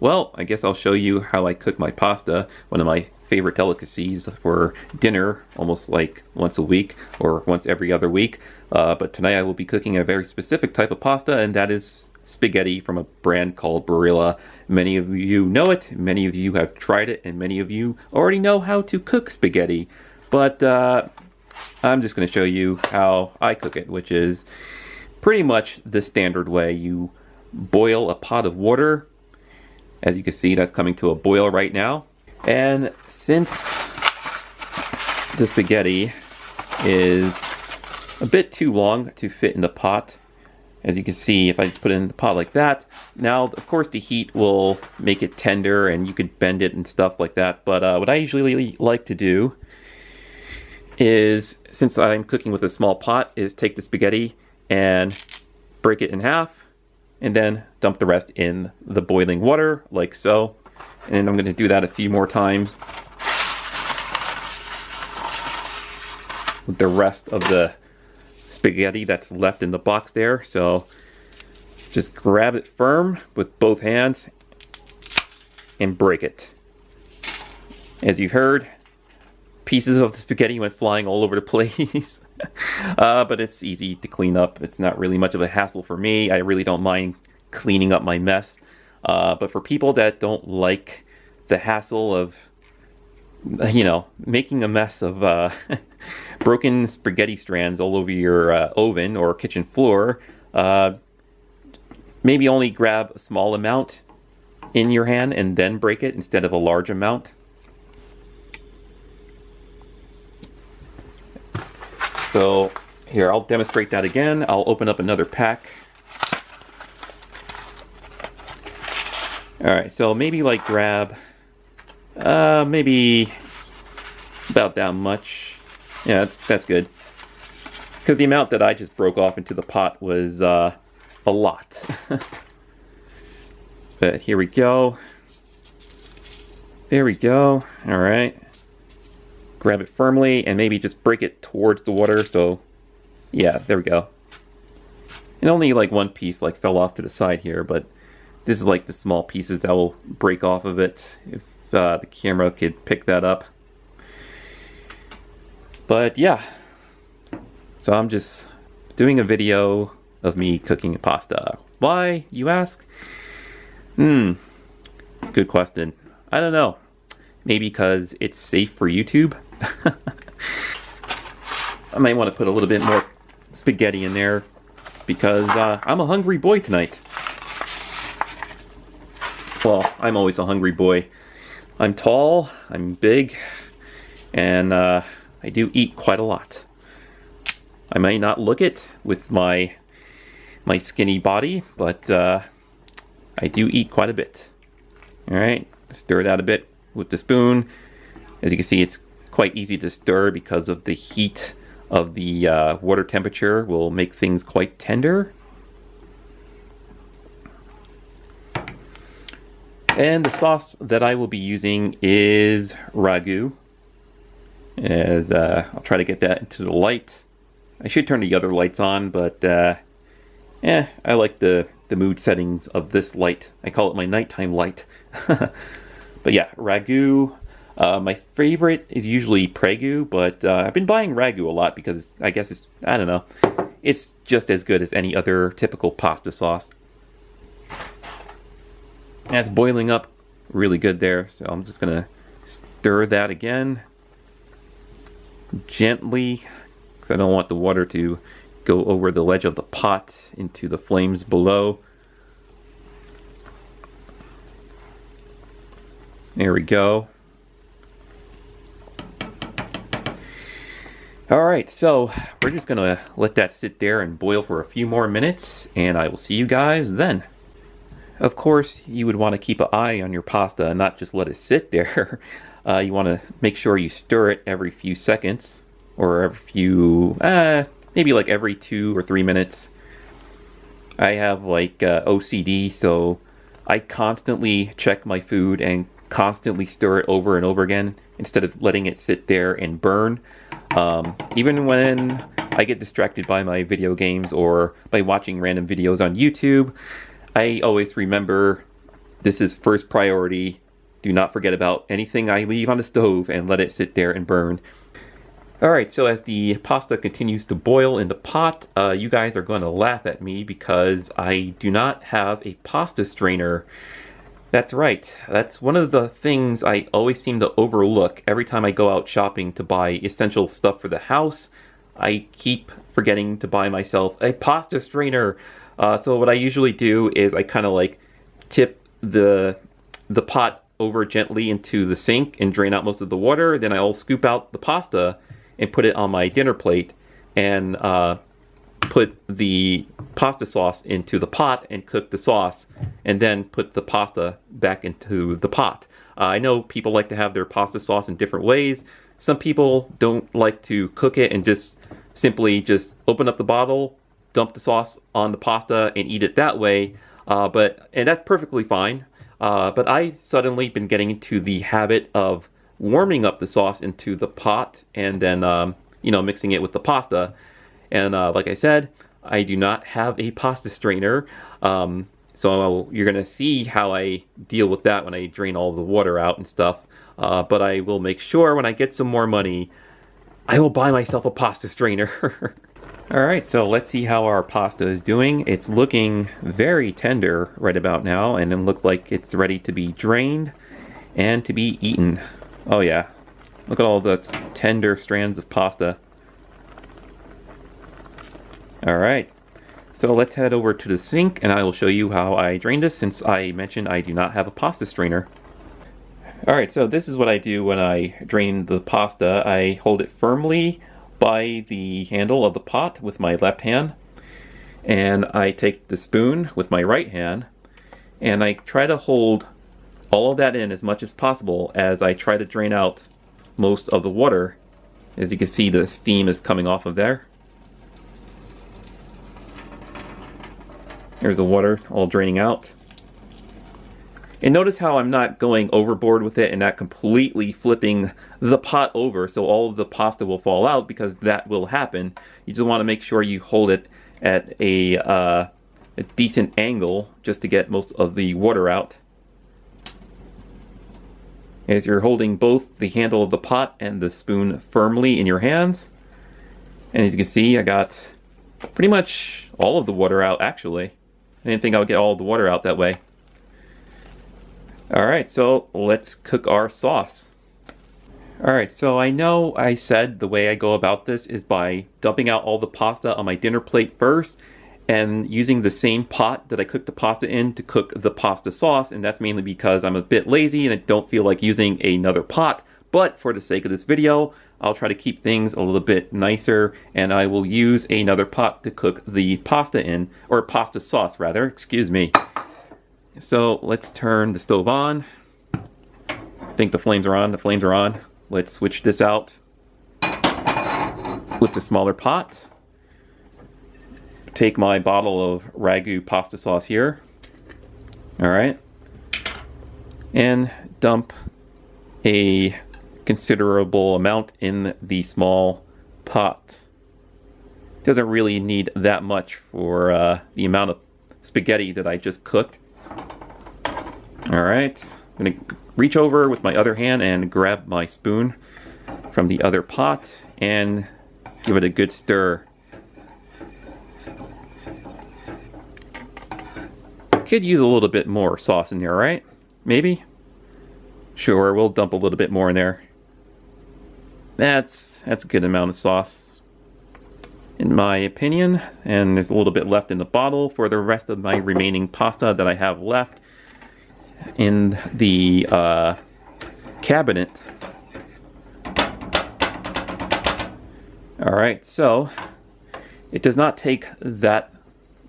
Well, I guess I'll show you how I cook my pasta, one of my favorite delicacies for dinner, almost like once a week or once every other week. But tonight I will be cooking a very specific type of pasta, and that is spaghetti from a brand called Barilla. Many of you know it, many of you have tried it, and many of you already know how to cook spaghetti. But I'm just going to show you how I cook it, which is pretty much the standard way. You boil a pot of water. As you can see, that's coming to a boil right now. And since the spaghetti is a bit too long to fit in the pot, as you can see, if I just put it in the pot like that, now of course the heat will make it tender and you could bend it and stuff like that. But what I usually like to do is, since I'm cooking with a small pot, is take the spaghetti and break it in half and then dump the rest in the boiling water like so. And I'm going to do that a few more times with the rest of the spaghetti that's left in the box there. So just grab it firm with both hands and break it. As you heard, pieces of the spaghetti went flying all over the place. But it's easy to clean up. It's not really much of a hassle for me. I really don't mind cleaning up my mess. But for people that don't like the hassle of, you know, making a mess of broken spaghetti strands all over your oven or kitchen floor, maybe only grab a small amount in your hand and then break it instead of a large amount. So here, I'll demonstrate that again. I'll open up another pack. Alright, so maybe like grab, maybe about that much. Yeah, that's good. Because the amount that I just broke off into the pot was a lot. But here we go. There we go. Alright. Grab it firmly and maybe just break it towards the water. So yeah, there we go. And only like one piece like fell off to the side here, but this is like the small pieces that will break off of it if the camera could pick that up. But yeah, so I'm just doing a video of me cooking pasta. Why, you ask? Good question. I don't know. Maybe because it's safe for YouTube. I might want to put a little bit more spaghetti in there because I'm a hungry boy tonight. Well, I'm always a hungry boy. I'm tall, I'm big, and I do eat quite a lot. I might not look it with my skinny body, but I do eat quite a bit. Alright, stir it out a bit with the spoon. As you can see, it's quite easy to stir because of the heat of the water temperature will make things quite tender. And the sauce that I will be using is ragu. As I'll try to get that into the light. I should turn the other lights on, but I like the mood settings of this light. I call it my nighttime light. But yeah, ragu. My favorite is usually Pregu, but I've been buying ragu a lot because I guess it's, I don't know, it's just as good as any other typical pasta sauce. And it's boiling up really good there, so I'm just gonna stir that again gently because I don't want the water to go over the ledge of the pot into the flames below. There we go. Alright, so we're just gonna let that sit there and boil for a few more minutes, and I will see you guys then. Of course, you would want to keep an eye on your pasta and not just let it sit there. You want to make sure you stir it every few seconds, or every few, maybe like every 2 or 3 minutes. I have like OCD, so I constantly check my food and constantly stir it over and over again instead of letting it sit there and burn. Even when I get distracted by my video games or by watching random videos on YouTube, I always remember this is first priority. Do not forget about anything I leave on the stove and let it sit there and burn. Alright, so as the pasta continues to boil in the pot, you guys are going to laugh at me because I do not have a pasta strainer. That's right, that's one of the things I always seem to overlook every time I go out shopping to buy essential stuff for the house. I keep forgetting to buy myself a pasta strainer. So what I usually do is I kind of like tip the pot over gently into the sink and drain out most of the water. Then I'll scoop out the pasta and put it on my dinner plate and put the pasta sauce into the pot and cook the sauce and then put the pasta back into the pot. I know people like to have their pasta sauce in different ways. Some people don't like to cook it and just simply just open up the bottle, dump the sauce on the pasta and eat it that way. And that's perfectly fine. But I suddenly been getting into the habit of warming up the sauce into the pot and then, you know, mixing it with the pasta. And like I said, I do not have a pasta strainer. So you're going to see how I deal with that when I drain all the water out and stuff. But I will make sure when I get some more money, I will buy myself a pasta strainer. Alright, so let's see how our pasta is doing. It's looking very tender right about now, and it looks like it's ready to be drained and to be eaten. Oh yeah, look at all the tender strands of pasta. Alright, so let's head over to the sink and I will show you how I drain this since I mentioned I do not have a pasta strainer. Alright, so this is what I do when I drain the pasta. I hold it firmly by the handle of the pot with my left hand, and I take the spoon with my right hand and I try to hold all of that in as much as possible as I try to drain out most of the water. As you can see, the steam is coming off of there. There's the water all draining out. And notice how I'm not going overboard with it and not completely flipping the pot over so all of the pasta will fall out, because that will happen. You just want to make sure you hold it at a decent angle just to get most of the water out. As you're holding both the handle of the pot and the spoon firmly in your hands. And as you can see, I got pretty much all of the water out actually. I didn't think I would get all of the water out that way. Alright, so let's cook our sauce. Alright, so I know I said the way I go about this is by dumping out all the pasta on my dinner plate first and using the same pot that I cooked the pasta in to cook the pasta sauce, and that's mainly because I'm a bit lazy and I don't feel like using another pot. But for the sake of this video, I'll try to keep things a little bit nicer and I will use another pot to cook the pasta in, or pasta sauce rather, excuse me. So let's turn the stove on. I think the flames are on. The flames are on. Let's switch this out with the smaller pot. Take my bottle of ragu pasta sauce here. Alright. And dump a considerable amount in the small pot. Doesn't really need that much for the amount of spaghetti that I just cooked. Alright, I'm going to reach over with my other hand and grab my spoon from the other pot and give it a good stir. Could use a little bit more sauce in there, right? Maybe? Sure, we'll dump a little bit more in there. That's a good amount of sauce, in my opinion. And there's a little bit left in the bottle for the rest of my remaining pasta that I have left in the cabinet. Alright, so it does not take that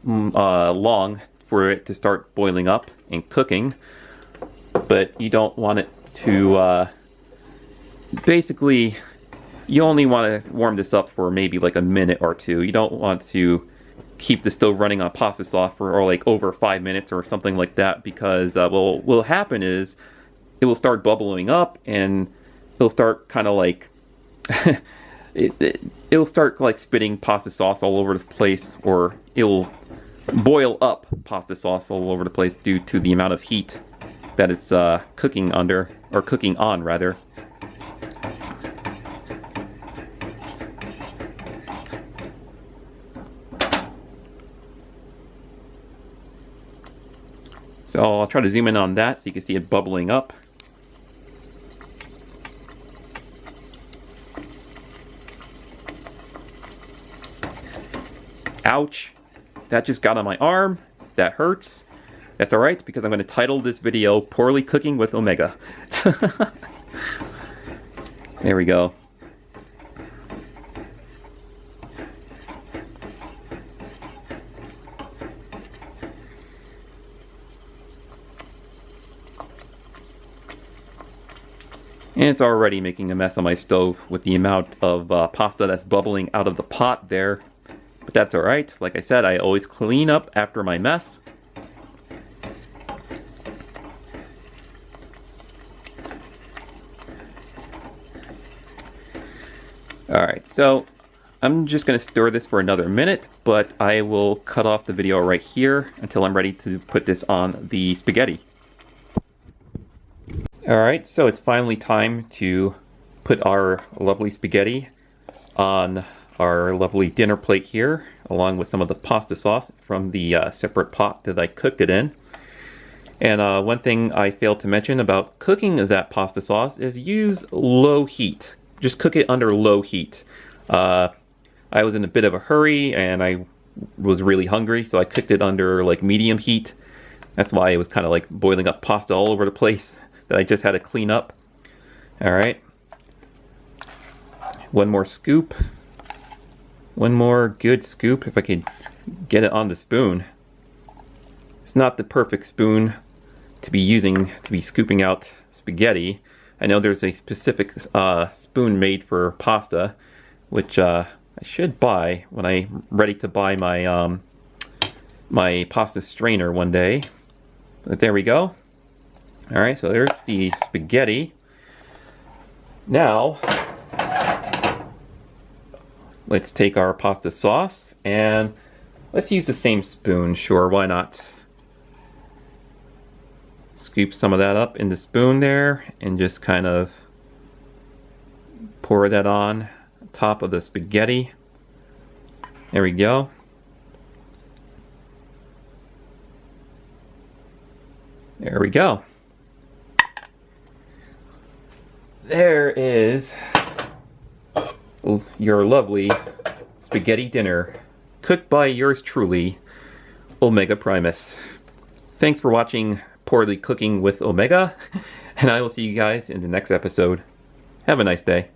long for it to start boiling up and cooking, but you don't want it to basically, you only want to warm this up for maybe like a minute or two. You don't want to keep the stove running on pasta sauce for like over 5 minutes or something like that, because what will happen is it will start bubbling up and it'll start kind of like it'll start like spitting pasta sauce all over the place, or it'll boil up pasta sauce all over the place due to the amount of heat that it's cooking under, or cooking on rather. So I'll try to zoom in on that so you can see it bubbling up. Ouch, that just got on my arm. That hurts. That's alright, because I'm going to title this video Poorly Cooking with Omega. There we go. And it's already making a mess on my stove with the amount of pasta that's bubbling out of the pot there. But that's alright. Like I said, I always clean up after my mess. Alright, so I'm just going to stir this for another minute, but I will cut off the video right here until I'm ready to put this on the spaghetti. Alright, so it's finally time to put our lovely spaghetti on our lovely dinner plate here, along with some of the pasta sauce from the separate pot that I cooked it in. And one thing I failed to mention about cooking that pasta sauce is use low heat. Just cook it under low heat. I was in a bit of a hurry and I was really hungry, so I cooked it under like medium heat. That's why it was kind of like boiling up pasta all over the place that I just had to clean up. Alright. One more scoop. One more good scoop, if I could get it on the spoon. It's not the perfect spoon to be using to be scooping out spaghetti. I know there's a specific spoon made for pasta, which I should buy when I'm ready to buy my my pasta strainer one day. But there we go. Alright, so there's the spaghetti. Now, let's take our pasta sauce and let's use the same spoon. Sure, why not? Scoop some of that up in the spoon there and just kind of pour that on top of the spaghetti. There we go. There we go. There is your lovely spaghetti dinner, cooked by yours truly, Omega Primus. Thanks for watching Poorly Cooking with Omega, and I will see you guys in the next episode. Have a nice day.